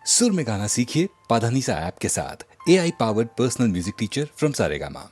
सुर में गाना सीखिए पाधानीसा ऐप के साथ। AI powered personal music teacher from Saregama.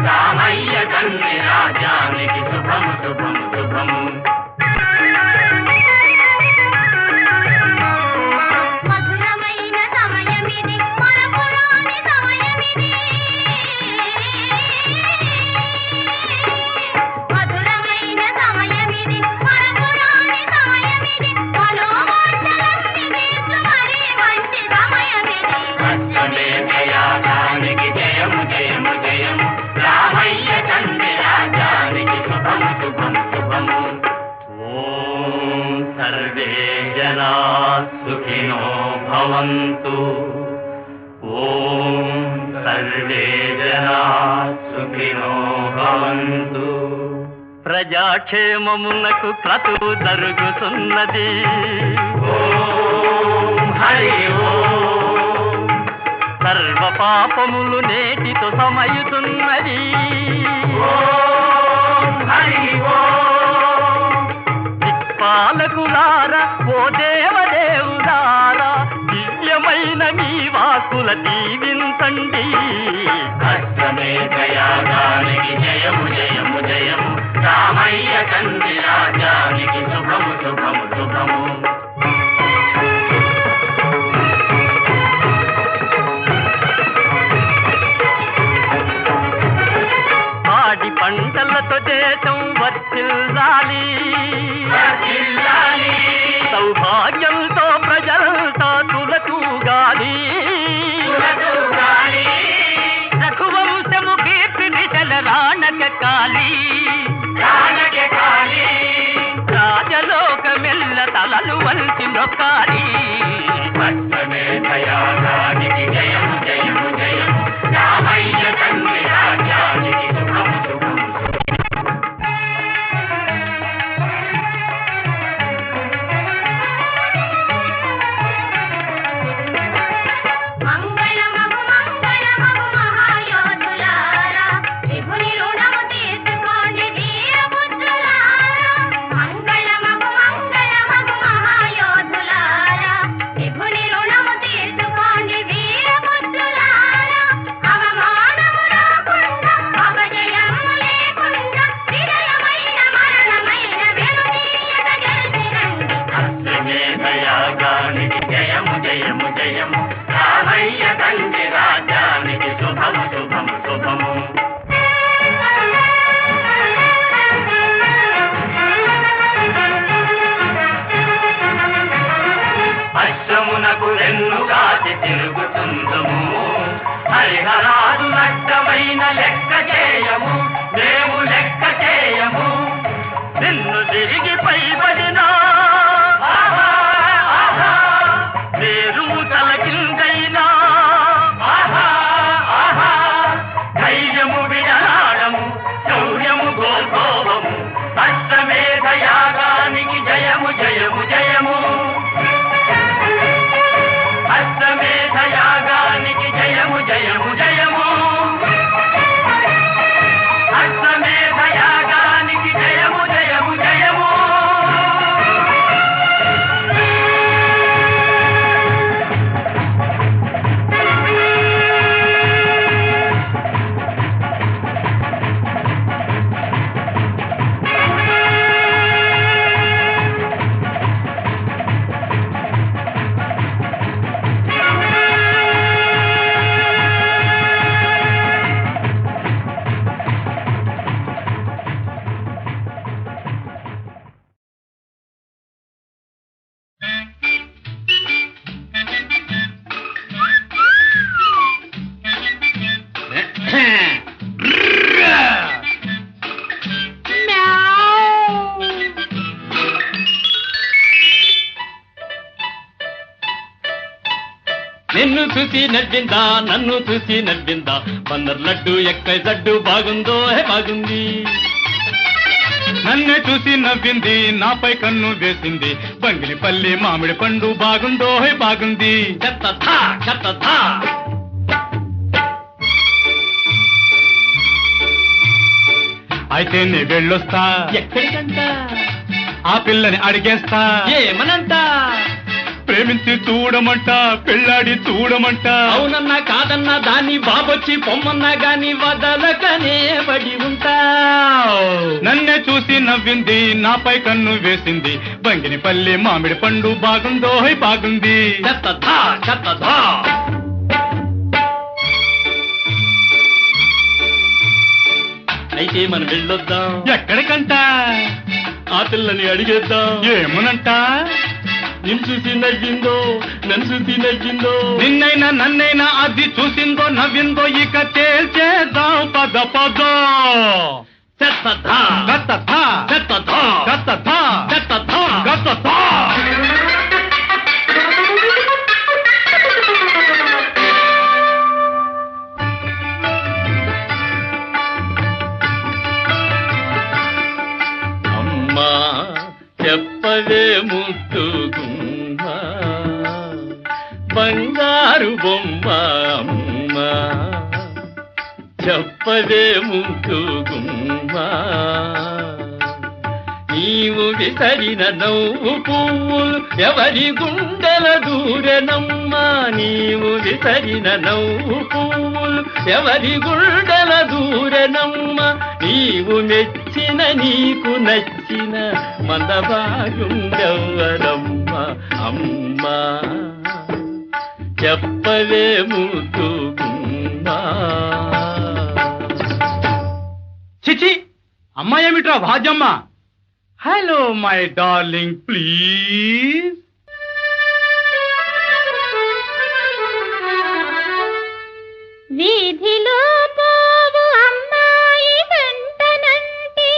Ramayya తండ్రి రాజానికి శుభం శుభం శుభం. మధురమైన సమయమిది, మరపురాని సమయమిది. మధురమైన సమయమిది, మరపురాని సమయమిది. మనోవాంఛలన్నీ తీర్చు మరి మంచి సమయమిది. అశ్వమేధయాగానికి జయము జయము జయము. రామయ్య తండ్రి రాజానికి శుభం శుభం శుభము. ఓం సర్వే జనా సుఖినో భవంతు. ఓం సర్వే జనా సుఖినో భవంతు. ప్రజాక్షేమమునకు క్రతువు జరుగుతున్నది. ఓం హరి ఓం. సర్వ పాపములు నేటితో సమయుతున్నది. ఓం హరి ఓం. దిక్పాలకులారా ఓ దేవదేవులారా, దివ్యమైన మీ వాక్కుల దీవించండి. అశ్వమేధయాగానికి జయము జయము జయము. రామయ్య తండ్రి రాజానికి శుభము శుభము శుభము. పంటలతో దేశం వర్ధిల్లాలి. సౌభాగ్యంతో ప్రజలంతా తులతూగాలి. రఘువంశము కీర్తి దిశల రాణకాలి. రాజలోకమెల్ల తలలు వంచి నొక్కాలి. అశ్వమేధయాగానికి జయము జయము జయము. రామయ్య తండ్రి రాజానికి శుభము శుభము. జయము జయము జయము. రామయ్య తండ్రి రాజానికి శుభము శుభము శుభము. అశ్వమునకు వెన్నుగాచి తిరుగుతుందుము. హరిహరాదు నష్టమైన లెక్క చేయము. మేము లెక్క చేయము. నిన్ను తిరిగి పైబడినా పేరు తలకిందైనా ధైర్యము విడనాడము. శౌర్యము గోల్భోవము. అశ్వమేధయాగానికి జయము జయము జయము. అశ్వమేధయాగానికి జయము జయము జయము. అశ్వమేధయాగానికి జయము జయము జయము. నిన్ను చూసి నవ్విందా నన్ను చూసి నవ్విందా బందర్ లడ్డు ఎక్కై జడ్డు బాగుందో బాగుంది నన్నే చూసి నవ్వింది, నాపై కన్ను వేసింది. బంగిలిపల్లి మామిడి పండు బాగుందో బాగుంది. చెత్తథా చెత్తథా. అయితే నీ వెళ్ళొస్తా. ఎక్కడికంట? ఆ పిల్లని అడిగేస్తా. ఏమనంట? ప్రేమించి చూడమంట, పెళ్ళాడి చూడమంట. అవునన్నా కాదన్నా దాన్ని బాబొచ్చి పొమ్మన్నా గాని వదలకనే పడి ఉంటా. నన్నే చూసి నవ్వింది, నాపై కన్ను వేసింది. బంగినిపల్లి మామిడి పండు బాగుందో బాగుంది. చెత్తథా చెత్తథా. అయితే మనం వెళ్ళొద్దాం. ఎక్కడికంట? ఆ పిల్లని అడిగేద్దాం. ఏమనంట? నిన్ను చూసి నవ్విందో, నన్ను చూసి నవ్విందో. నిన్నైనా నన్నైనా అది చూసిందో నవ్విందో ఇక తేల్చేద్దాం పద పద. చెత్తథా గత్తథా చెత్తథా గత్తథా చెత్తథా. గత్తథా. అమ్మా చెప్పవే ముద్దుగుమ్మా, బంగారు బొమ్మ అమ్మా. చెప్పవే ముద్దుగుమ్మా, నీవు విసరిన నవ్వు పువ్వులు ఎవరి గుండెల దూరెనమ్మా. నీవు విసరిన నవ్వు పువ్వులు ఎవరి గుండెల దూరెనమ్మా. నీవు మెచ్చిన నీకు నచ్చిన మందభాగుండెవ్వరమ్మా అమ్మా. చెప్పవే ముద్దుగుమ్మా. చిచి, అమ్మాయేమిట్రా భాజమ్మ? Hello my darling please. వీధిలో పోవు అమ్మాయి వెంటనంటి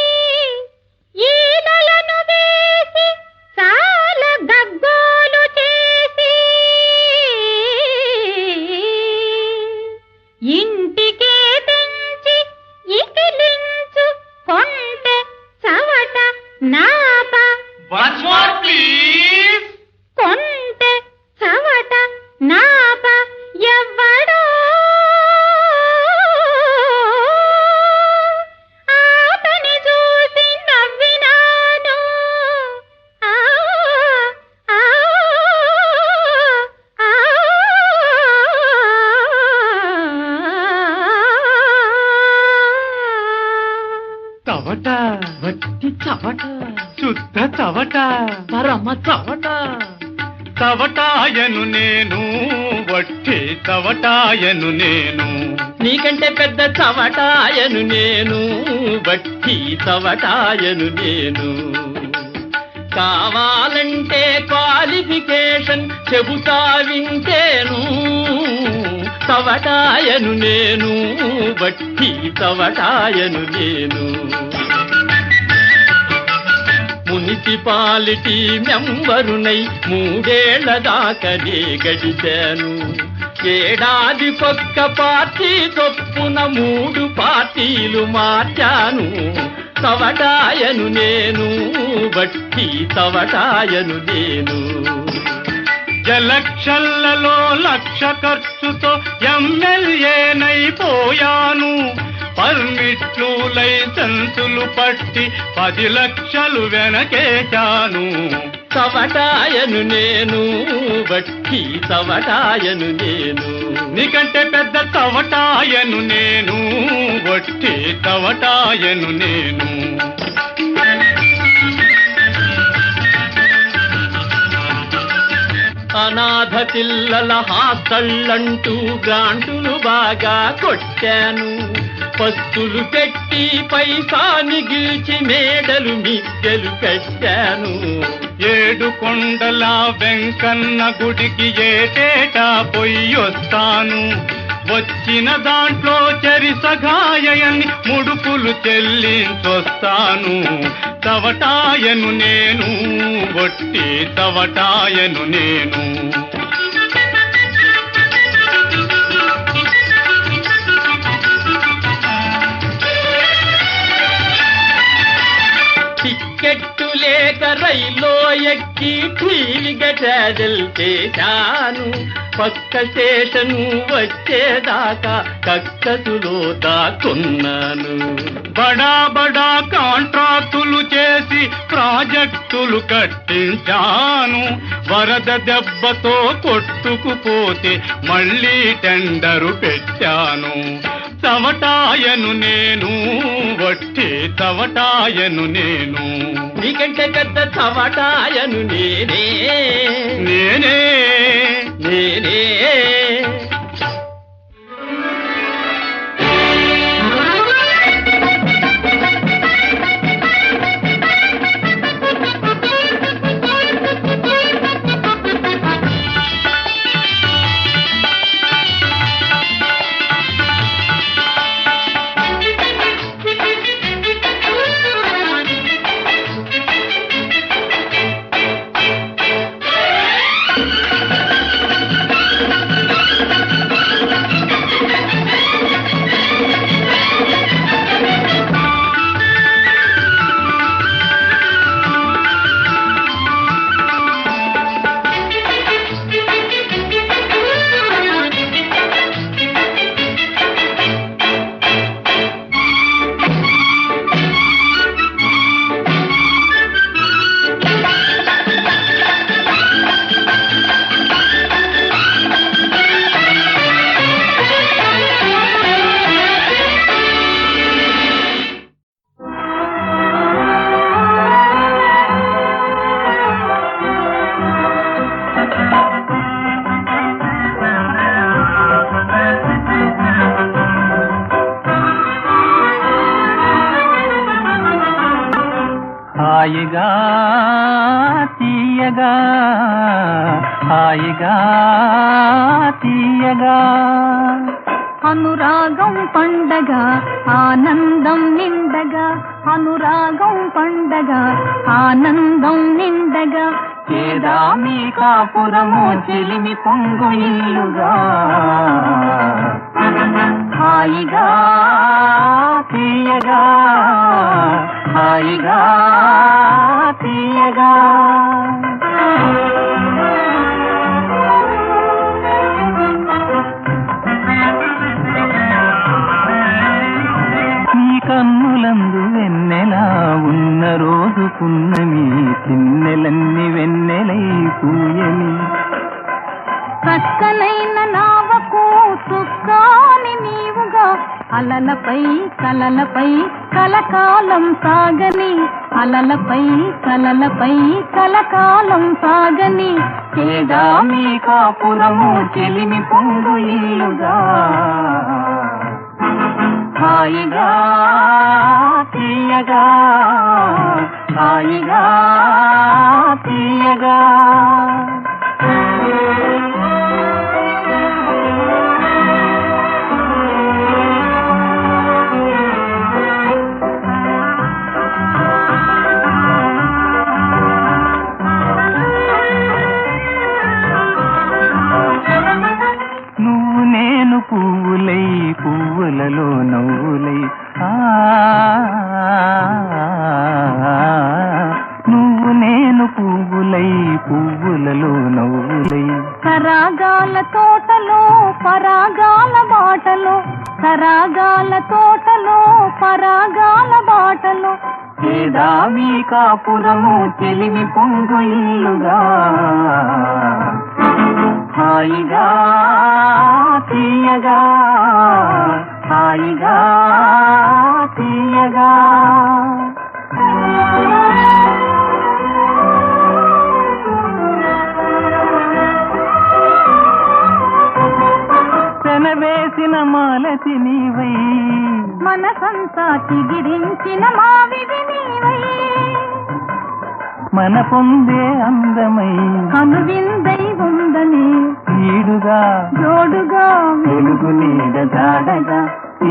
ఈలలను వేసి చాలా గగ్గోలు చేసి ఇంటికే తెంచి ఇకిలించు కొంటె చవట నాప. Once more please. కొంటె చవట నాప ఎవ్వడో ఆతని చూసి నవ్వినాను. ఆ ఆ ఆ. చవట, వట్టి చవట, శుద్ధ చవట. పరమ చవట. చవటాయను నేను, వట్టి చవటాయను నేను. నీకంటే పెద్ద చవటాయను నేను, బట్టి చవటాయను నేను. కావాలంటే క్వాలిఫికేషన్ చెబుతా వింటేను. చవటాయను నేను, బట్టి చవటాయను నేను. మున్సిపాలిటీ మెంబరునై 3 ఏళ్ల దాకనే గడిచాను. ఏడాదికొక్క పార్టీ చొప్పున 3 పార్టీలు మార్చాను. చవటాయను నేను, బట్టి చవటాయను నేను. ఎలక్షన్లలో 1,00,000 ఖర్చుతో ఎమ్మెల్యేనైపోయాను. పర్మిట్లు లైసెన్సులు పట్టి 10 లక్షలు వెనకేశాను. చవటాయను నేను, బట్టి చవటాయను నేను. నీకంటే పెద్ద చవటాయను నేను, వట్టి చవటాయను నేను. అనాథ పిల్లల హాస్టళ్ళంటూ గ్రాంటులు బాగా కొట్టాను. పస్తులు పెట్టి పైసా మిగిల్చి మేడలు మిద్దెలు కట్టాను. 7 కొండల వెంకన్న గుడికి ఏటేటా పొయ్యొస్తాను. వచ్చిన దాంట్లో చెరిసగాయని ముడుపులు చెల్లించొస్తాను. చవటాయను నేను, వట్టి చవటాయను నేను. టిక్కెట్టు లేక రైల్లో ఎక్కి టీవీగా ట్రావెల్ చేశాను. పక్క స్టేషను వచ్చేదాకా కక్కసులో దాక్కున్నాను. బడా బడా కాంట్రాక్టులు చేసి ప్రాజెక్టులు కట్టించాను. వరద దెబ్బతో కొట్టుకుపోతే మళ్ళీ టెండరు పెట్టాను. చవటాయను నేను, వట్టి చవటాయను నేను. నీకంటే పెద్ద చవటాయను నేనే నేనే నేనే. హాయిగా తీయగా, హాయిగా తీయగా, అనురాగం పండగ ఆనందం నిండగా, అనురాగం పండగ ఆనందం నిండగా, చేదామి కాపురము చెలిమి పొంగు ఇల్లుగా. హాయిగా తీయగా, హాయిగా తీయగా. నీ కన్నులందు వెన్నెలా ఉన్న రోజు పున్నమి, చిన్నెలన్నీ వెన్నెలై పూయని. చక్కనైన నావకు చుక్కాని నీవుగా, అలలపై కలలపై కలకాలం సాగని, అలలపై కలలపై కలకాలం సాగని, చేదామి కాపురము చెలిమి పొంగు ఇల్లుగా. హాయిగా తీయగా, హాయిగా తీయగా. నువ్వు నేను పువ్వులై, పువ్వులలో నవ్వులై, నువ్వు నేను పువ్వులై, పువ్వులలో నవ్వులై. సరాగాల తోటలో పరాగాల బాటలో, సరాగాల తోటలో పరాగాల బాటలో, చేదామి కాపురము చెలిమి పొంగు ఇల్లుగా. హాయిగా తీయగా, హాయిగా తీయగా. పెనవేసిన మాలతి నీవై, మనసంతా చిగిరించిన మావిడి నీవై, మన పొందే అందమై కనువిందై ఉందని, ఈడుగా జోడుగా వెలుగు నీడ జాడగా,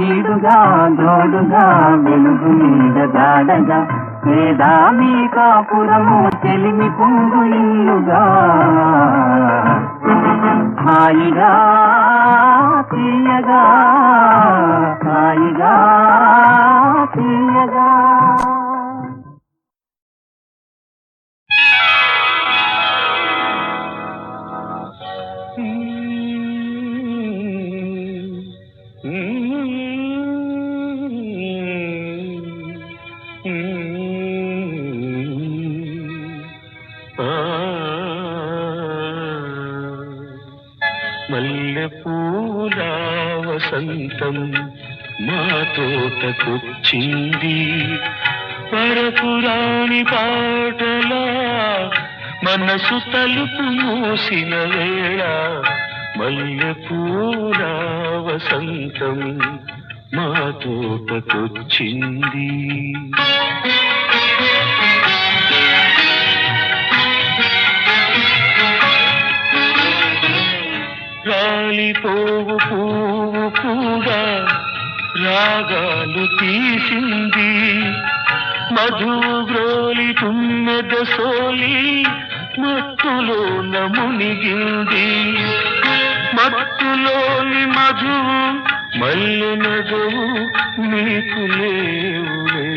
ఈడుగా జోడుగా వెలుగు నీడ జాడగా, చేదామి కాపురము చెలిమి పొంగు ఇల్లుగా. హాయిగా తీయగా, హాయిగా తీయగా. మల్లె పూల వసంతం మా తోటకొచ్చింది పరపురాణి పాటలా మనసు తలుపు మూసిన వేళ మల్లె పూల వసంతం మా తోటకొచ్చింది రాలిపోవు పువ్వు కూడా రాగాలు తీసింది మధువు గ్రోలి తుమ్మెద సోలి మత్తులోన మునిగింది మత్తులోని మధువు మల్లె నగవు నీకు లేవులే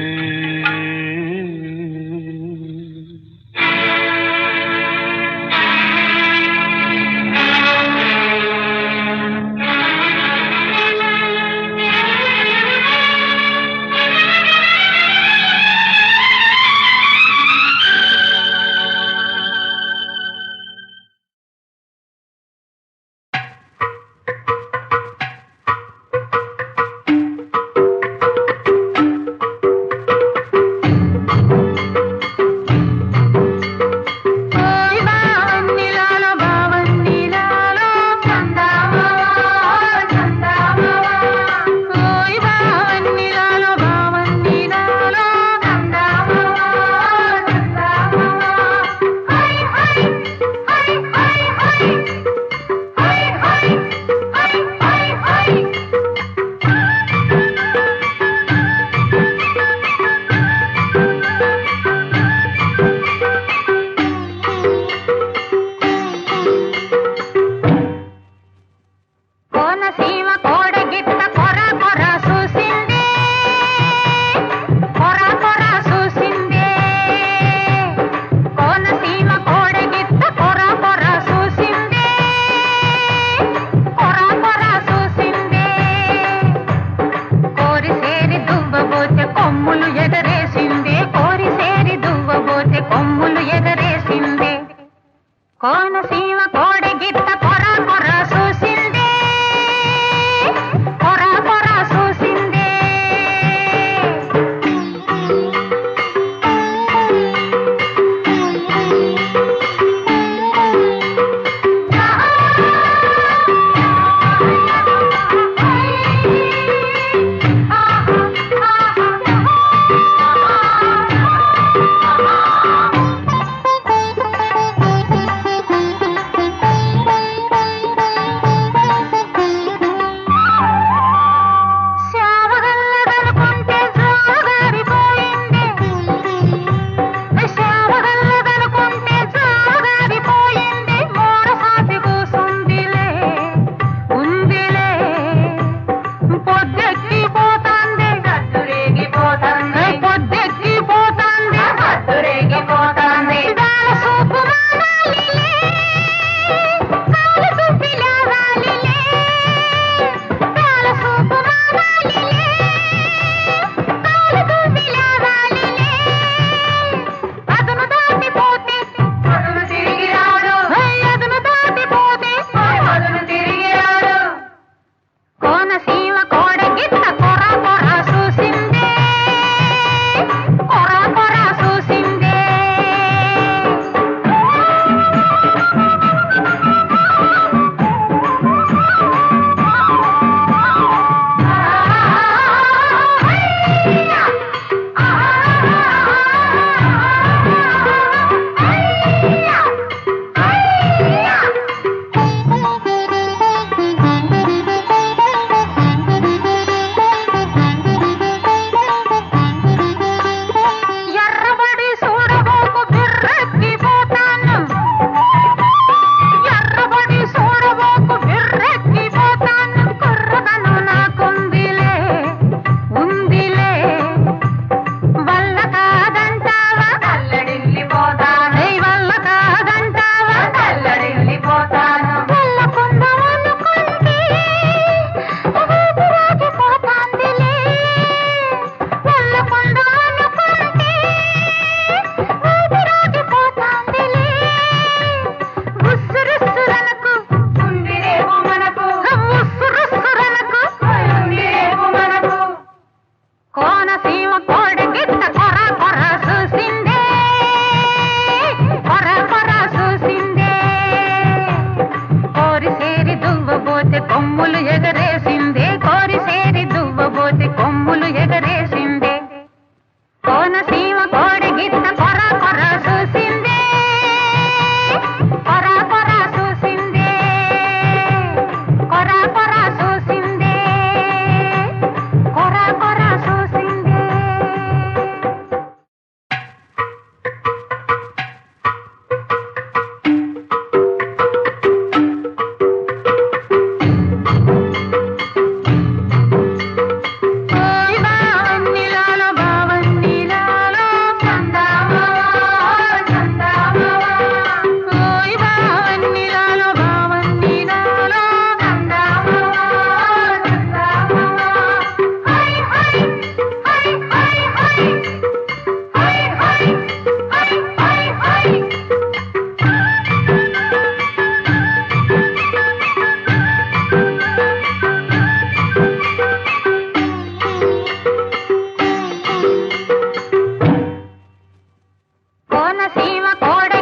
కోనసీమ కోడ